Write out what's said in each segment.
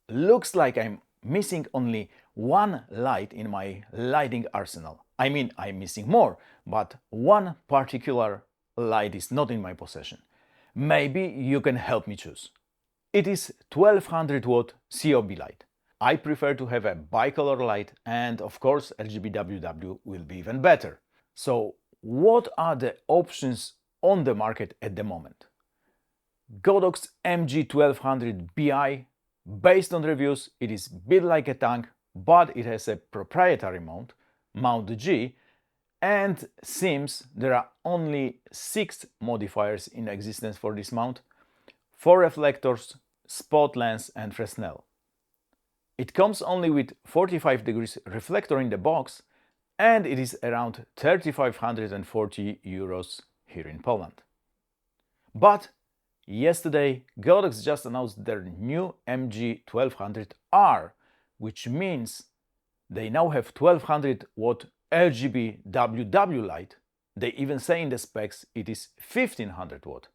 looks like I'm missing only one light in my lighting arsenal. I mean, I'm missing more, but one particular light is not in my possession. Maybe you can help me choose. It is 1200 watt CoB light. I prefer to have a bicolor light, and of course RGB will be even better. So what are the options on the market at the moment? Godox MG1200Bi. Based on reviews, it is built like a tank, but it has a proprietary mount, Mount G, and seems there are only 6 modifiers in existence for this mount, 4 reflectors, spot lens and Fresnel. It comes only with 45 degrees reflector in the box, and it is around 3,540 euros here in Poland. But yesterday, Godox just announced their new MG1200R, which means they now have 1200 watt RGB WW light. They even say in the specs it is 1500 watt.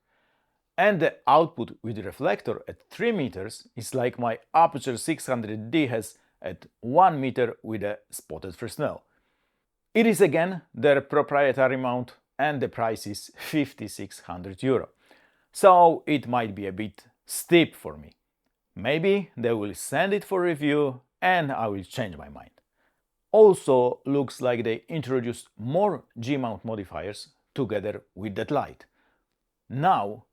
And the output with reflector at 3 meters is like my Aputure 600D has at 1 meter with a spotted Fresnel. It is again their proprietary mount, and the price is 5,600 euro. So it might be a bit steep for me. Maybe they will send it for review and I will change my mind. Also looks like they introduced more G-mount modifiers together with that light. Now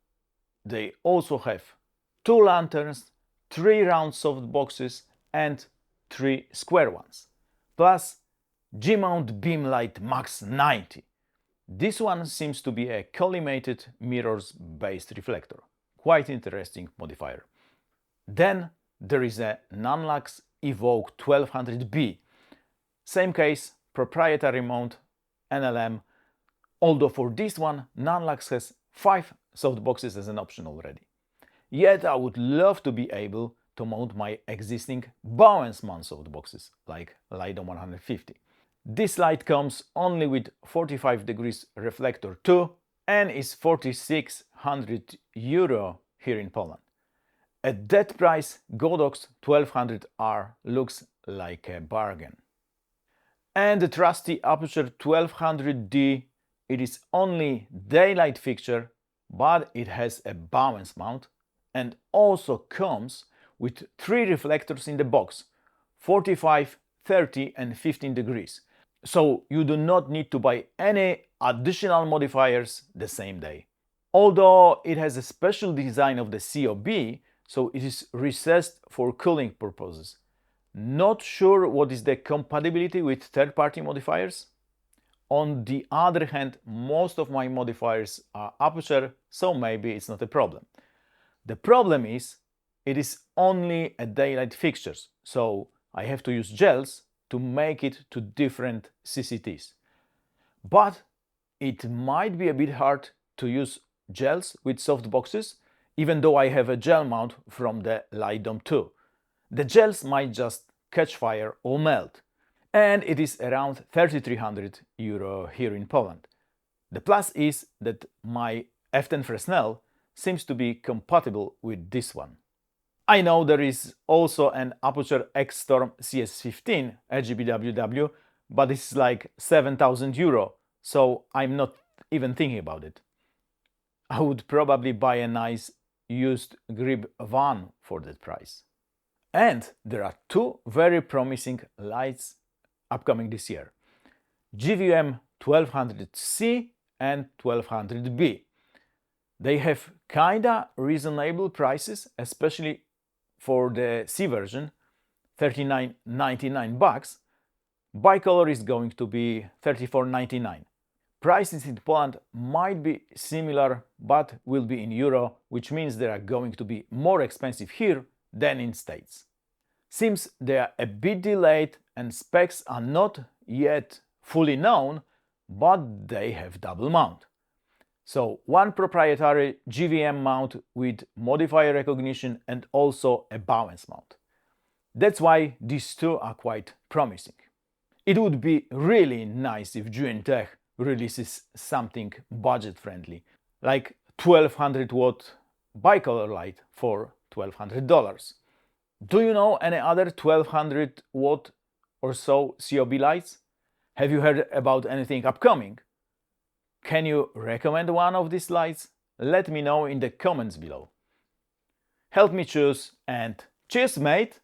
they also have 2 lanterns, 3 round soft boxes and 3 square ones, plus G-mount beam light Max 90. This one seems to be a collimated mirrors based reflector. Quite interesting modifier. Then there is a Nanlite Evoke 1200Bi. Same case, proprietary mount, NLM, although for this one Nanlite has 5 softboxes as an option already. Yet I would love to be able to mount my existing Bowens mount softboxes like Lidom 150. This light comes only with 45 degrees reflector too and is 4,600 euro here in Poland. At that price, Godox 1200R looks like a bargain. And the trusty Aputure 1200D, it is only daylight fixture, but it has a Bowens mount and also comes with 3 reflectors in the box, 45, 30 and 15 degrees. So you do not need to buy any additional modifiers the same day. Although it has a special design of the CoB, so it is recessed for cooling purposes. Not sure what is the compatibility with third-party modifiers. On the other hand, most of my modifiers are Aputure, so maybe it's not a problem. The problem is, it is only a daylight fixtures, so I have to use gels to make it to different CCTs. But it might be a bit hard to use gels with soft boxes, even though I have a gel mount from the Lidom 2. The gels might just catch fire or melt, and it is around 3,300 euro here in Poland. The plus is that my F10 Fresnel seems to be compatible with this one. I know there is also an Aputure X-Storm CS15 RGB, but it's like 7,000 euro, so I'm not even thinking about it. I would probably buy a nice used grip van for that price. And there are 2 very promising lights upcoming this year: GVM 1200C and 1200B. They have kinda reasonable prices, especially for the C version, $39.99. Bicolor is going to be $34.99. Prices in Poland might be similar, but will be in euro, which means they are going to be more expensive here than in States. Seems they are a bit delayed and specs are not yet fully known, but they have double mount. So one proprietary GVM mount with modifier recognition and also a Bowens mount. That's why these 2 are quite promising. It would be really nice if Tech releases something budget friendly, like 1200 watt bicolor light for $1,200. Do you know any other 1200 watt or so CoB lights? Have you heard about anything upcoming? Can you recommend one of these lights? Let me know in the comments below. Help me choose, and cheers, mate!